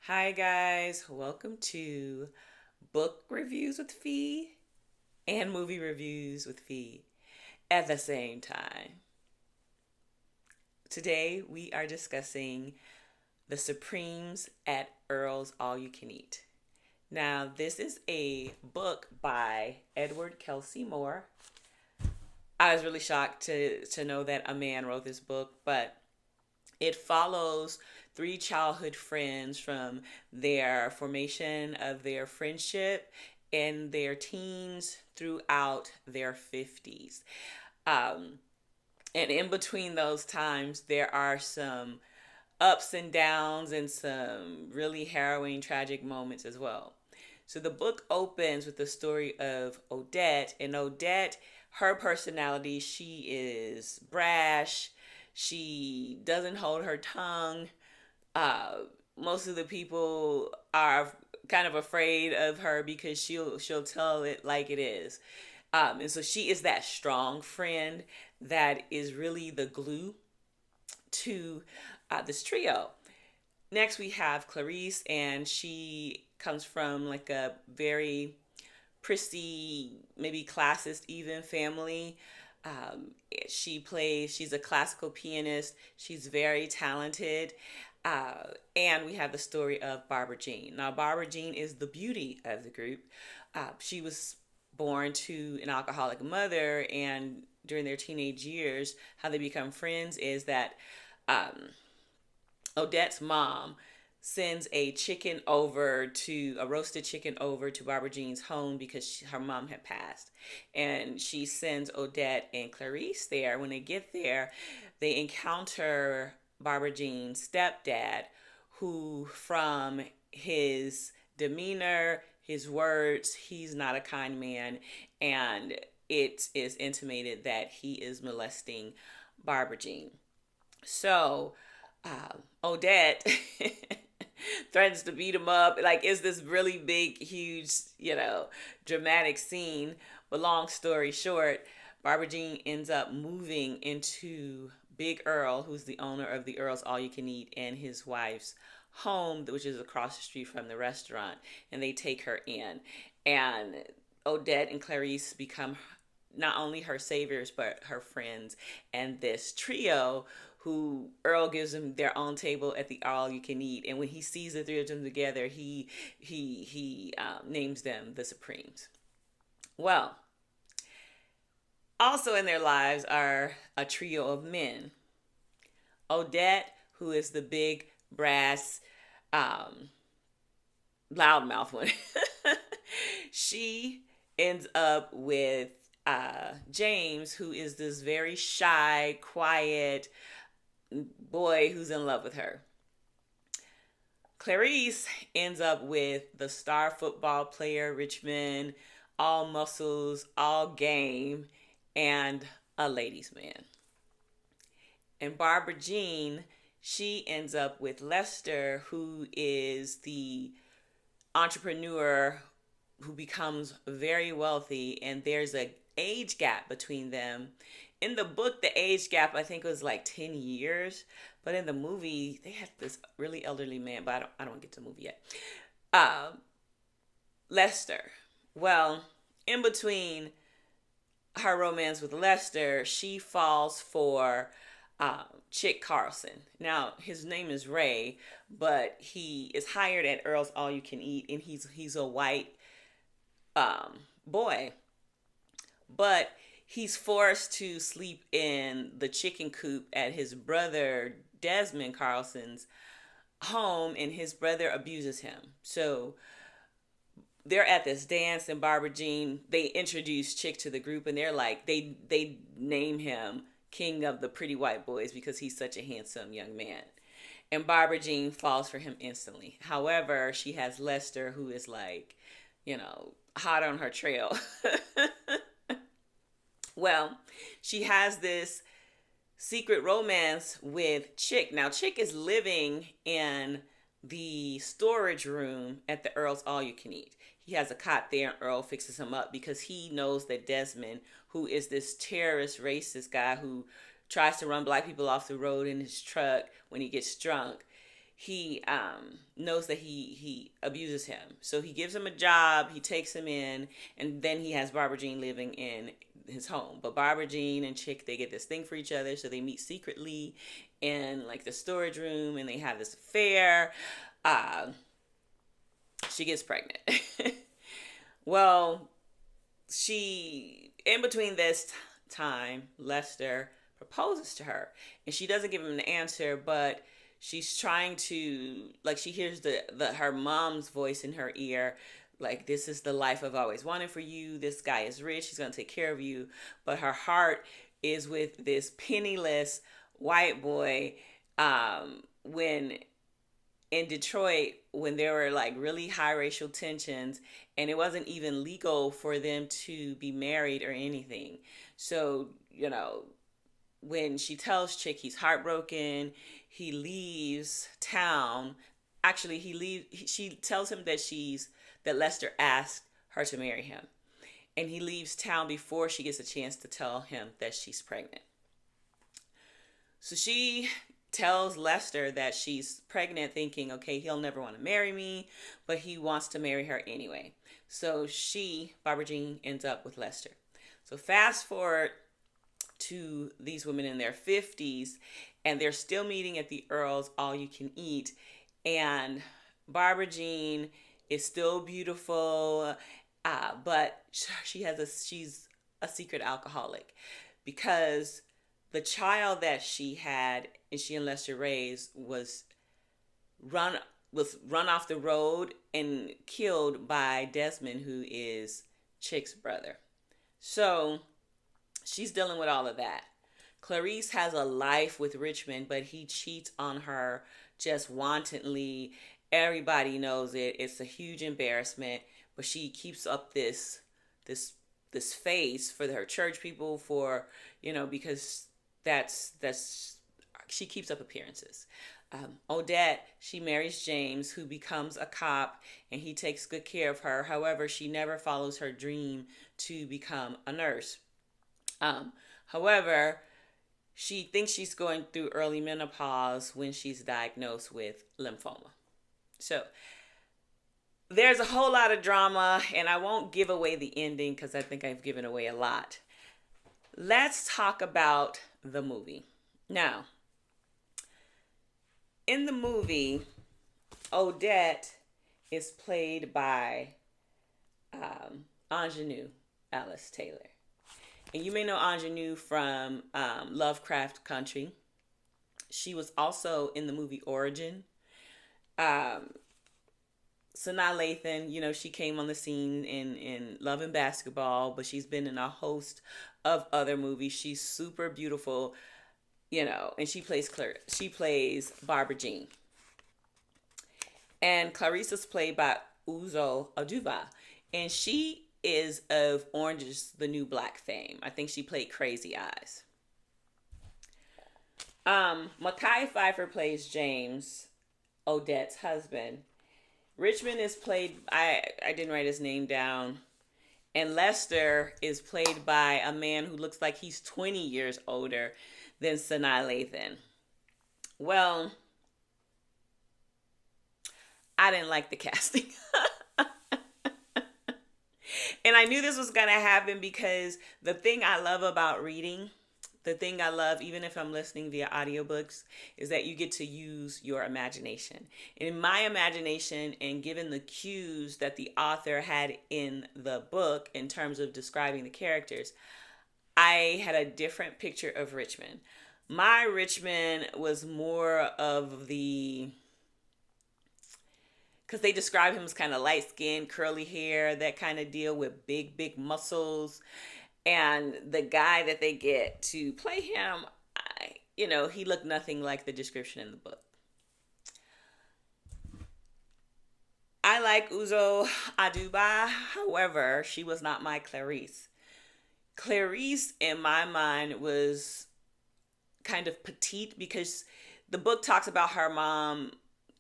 Hi, guys. Welcome to Book Reviews with Fee and Movie Reviews with Fee at the same time. Today, we are discussing The Supremes at Earl's All You Can Eat. Now, this is a book by Edward Kelsey Moore. I was really shocked to know that a man wrote this book, but it follows three childhood friends from their formation of their friendship in their teens throughout their 50s. Um, and in between those times, there are some ups and downs and some really harrowing, tragic moments as well. So the book opens with the story of Odette, and Odette, her personality, she is brash. She doesn't hold her tongue. Uh, Most of the people are kind of afraid of her because she'll tell it like it is. And so she is that strong friend that is really the glue to this trio. Next, we have Clarice, and she comes from like a very prissy, maybe classist even family. She's a classical pianist. She's very talented. And we have the story of Barbara Jean. Now, Barbara Jean is the beauty of the group. She was born to an alcoholic mother, and during their teenage years, how they become friends is that um, Odette's mom sends a roasted chicken over to Barbara Jean's home because her mom had passed. And she sends Odette and Clarice there. When they get there, they encounter Barbara Jean's stepdad, who, from his demeanor, his words, he's not a kind man. And it is intimated that he is molesting Barbara Jean. So, Odette threatens to beat him up. Like, it's this really big, huge, dramatic scene. But long story short, Barbara Jean ends up moving into Big Earl, who's the owner of the Earl's All You Can Eat, and his wife's home, which is across the street from the restaurant. And they take her in. And Odette and Clarice become not only her saviors, but her friends. And this trio, who Earl gives them their own table at the All You Can Eat, and when he sees the three of them together, he names them the Supremes. Well, also in their lives are a trio of men. Odette, who is the big brass um, loudmouth one, she ends up with James, who is this very shy, quiet boy who's in love with her. Clarice ends up with the star football player, Richmond, all muscles, all game, and a ladies' man. And Barbara Jean, she ends up with Lester, who is the entrepreneur who becomes very wealthy, and there's a age gap between them. In the book, the age gap I think was like 10 years, but in the movie they had this really elderly man. But I don't get to the movie yet. Um, Lester. Well, in between her romance with Lester, she falls for Chick Carlson. Now his name is Ray, but he is hired at Earl's All You Can Eat, and he's a white boy, but he's forced to sleep in the chicken coop at his brother Desmond Carlson's home, and his brother abuses him. So they're at this dance, and Barbara Jean, they introduce Chick to the group, and they're like, they name him King of the Pretty White Boys because he's such a handsome young man. And Barbara Jean falls for him instantly. However, she has Lester, who is like, hot on her trail. Well, she has this secret romance with Chick. Now, Chick is living in the storage room at the Earl's All You Can Eat. He has a cot there, and Earl fixes him up because he knows that Desmond, who is this terrorist, racist guy who tries to run black people off the road in his truck when he gets drunk, he knows that he abuses him. So he gives him a job, he takes him in, and then he has Barbara Jean living in his home. But Barbara Jean and Chick, they get this thing for each other, so they meet secretly in like the storage room, and they have this affair. Uh, she gets pregnant. Well, she, in between this time, Lester proposes to her, and she doesn't give him an answer, but she's trying to, like, she hears the her mom's voice in her ear, like, this is the life I've always wanted for you, this guy is rich, he's going to take care of you, but her heart is with this penniless white boy. When in Detroit, when there were like really high racial tensions, and it wasn't even legal for them to be married or anything. So, when she tells Chick he's heartbroken, he leaves town. Actually, she tells him that Lester asked her to marry him. And he leaves town before she gets a chance to tell him that she's pregnant. So she tells Lester that she's pregnant, thinking, okay, he'll never want to marry me, but he wants to marry her anyway. So Barbara Jean, ends up with Lester. So fast forward to these women in their 50s, and they're still meeting at the Earl's All You Can Eat, and Barbara Jean is still beautiful, but she's a secret alcoholic, because the child that she had and she and Lester raised was run off the road and killed by Desmond, who is Chick's brother. So she's dealing with all of that. Clarice has a life with Richmond, but he cheats on her just wantonly. Everybody knows it. It's a huge embarrassment, but she keeps up this face for her church people, because that's she keeps up appearances. Odette, she marries James, who becomes a cop, and he takes good care of her. However, she never follows her dream to become a nurse. However, she thinks she's going through early menopause when she's diagnosed with lymphoma. So there's a whole lot of drama, and I won't give away the ending because I think I've given away a lot. Let's talk about the movie. Now, in the movie, Odette is played by Ingenue Alice Taylor. And you may know Ingenue from Lovecraft Country. She was also in the movie Origin. Sanaa Lathan, she came on the scene in Love and Basketball, but she's been in a host of other movies. She's super beautiful, and she plays Barbara Jean. And Clarice is played by Uzo Aduba, and she is of Orange is the New Black fame. I think she played Crazy Eyes. Mekhi Phifer plays James, Odette's husband. Richmond is played, I didn't write his name down. And Lester is played by a man who looks like he's 20 years older than Sanaa Lathan. Well, I didn't like the casting. And I knew this was going to happen because the thing I love about reading, the thing I love, even if I'm listening via audiobooks, is that you get to use your imagination. And in my imagination, and given the cues that the author had in the book in terms of describing the characters, I had a different picture of Richmond. My Richmond was more of the... because they describe him as kind of light-skinned, curly hair, that kind of deal, with big, big muscles. And the guy that they get to play him, he looked nothing like the description in the book. I like Uzo Aduba. However, she was not my Clarice. Clarice, in my mind, was kind of petite, because the book talks about her mom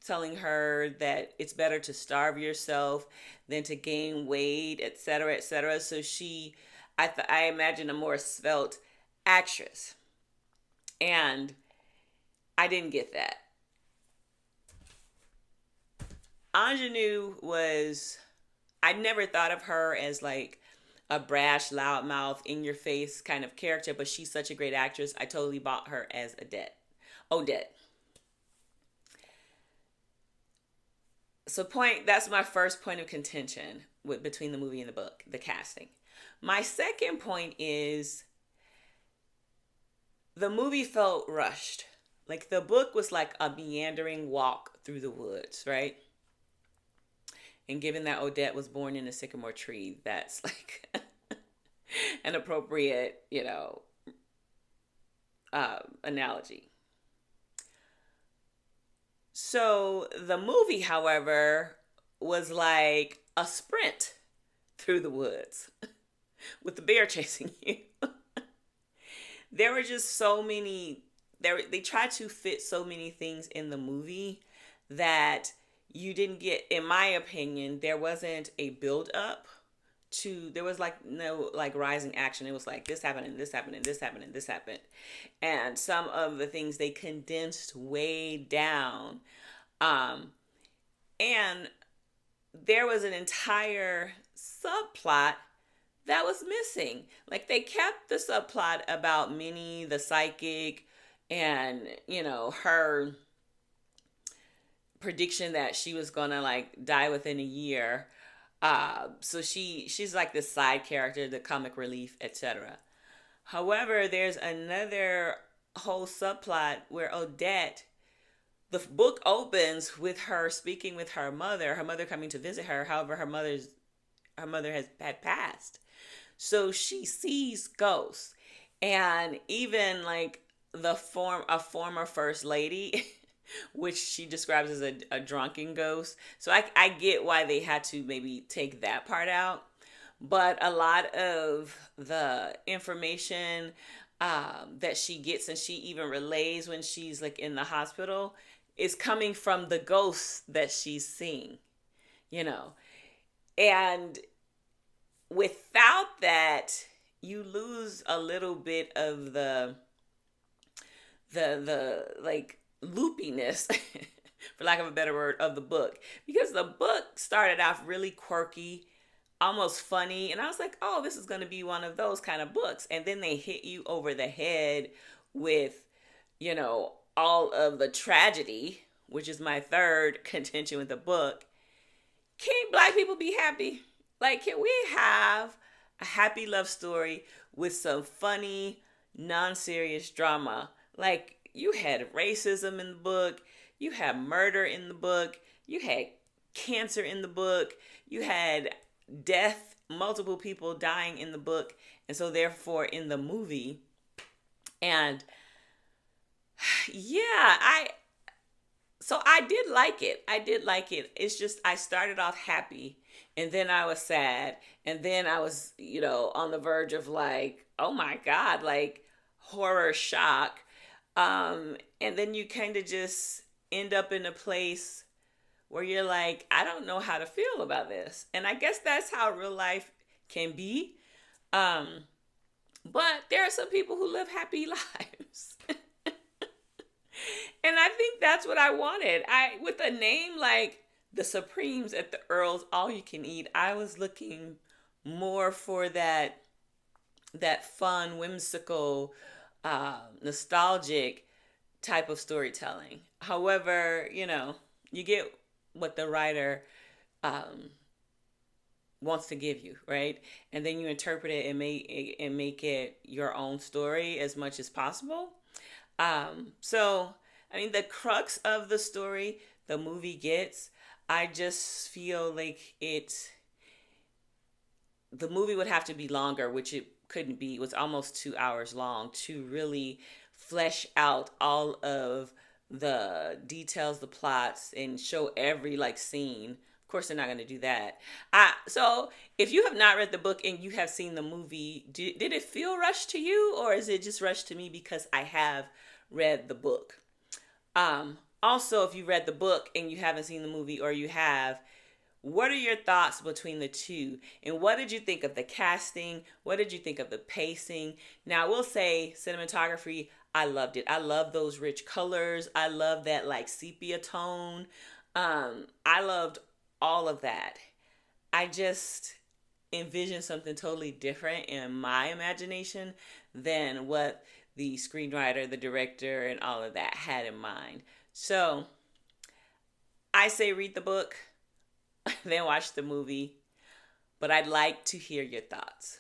telling her that it's better to starve yourself than to gain weight, etc., etc. So I imagine a more svelte actress. And I didn't get that. Ingenue was, I never thought of her as like a brash, loudmouth, in your face kind of character, but she's such a great actress. I totally bought her as Odette. So that's my first point of contention between the movie and the book, the casting. My second point is the movie felt rushed. Like the book was like a meandering walk through the woods, right? And given that Odette was born in a sycamore tree, that's like an appropriate, analogy. So the movie, however, was like a sprint through the woods with the bear chasing you. There were just so many, they tried to fit so many things in the movie that you didn't get, in my opinion, there wasn't a build up there was like no like rising action. It was like this happened and this happened and this happened and this happened. And some of the things they condensed way down. And there was an entire subplot that was missing. Like they kept the subplot about Minnie the psychic and, her prediction that she was gonna like die within a year. So she's like this side character, the comic relief, etc. However, there's another whole subplot where Odette, the book opens with her speaking with her mother coming to visit her. However, her mother had passed. So she sees ghosts. And even like a former first lady which she describes as a drunken ghost. So I get why they had to maybe take that part out. But a lot of the information that she gets and she even relays when she's like in the hospital is coming from the ghosts that she's seeing, And without that, you lose a little bit of the like loopiness, for lack of a better word, of the book, because the book started off really quirky, almost funny, and I was like, oh, this is going to be one of those kind of books. And then they hit you over the head with all of the tragedy, which is my third contention with the book. Can Black people be happy? Like, can we have a happy love story with some funny, non-serious drama? Like, you had racism in the book. You had murder in the book. You had cancer in the book. You had death, multiple people dying in the book. And so therefore in the movie. And yeah, I did like it. It's just I started off happy and then I was sad. And then I was, on the verge of like, oh my God, like horror shock. And then you kind of just end up in a place where you're like, I don't know how to feel about this. And I guess that's how real life can be. But there are some people who live happy lives. And I think that's what I wanted. With a name like the Supremes at the Earl's All You Can Eat, I was looking more for that fun, whimsical, nostalgic type of storytelling. However, you get what the writer wants to give you, right? And then you interpret it and make it your own story as much as possible. So, I mean, the crux of the story the movie gets, I just feel like the movie would have to be longer, which it couldn't be. It was almost 2 hours long to really flesh out all of the details, the plots, and show every like scene. Of course, they're not going to do that. So if you have not read the book and you have seen the movie, did it feel rushed to you, or is it just rushed to me because I have read the book? Also, if you read the book and you haven't seen the movie, or you have, what are your thoughts between the two? And what did you think of the casting? What did you think of the pacing? Now, I will say cinematography, I loved it. I love those rich colors. I love that like sepia tone. I loved all of that. I just envisioned something totally different in my imagination than what the screenwriter, the director, and all of that had in mind. So I say read the book, then watch the movie, but I'd like to hear your thoughts.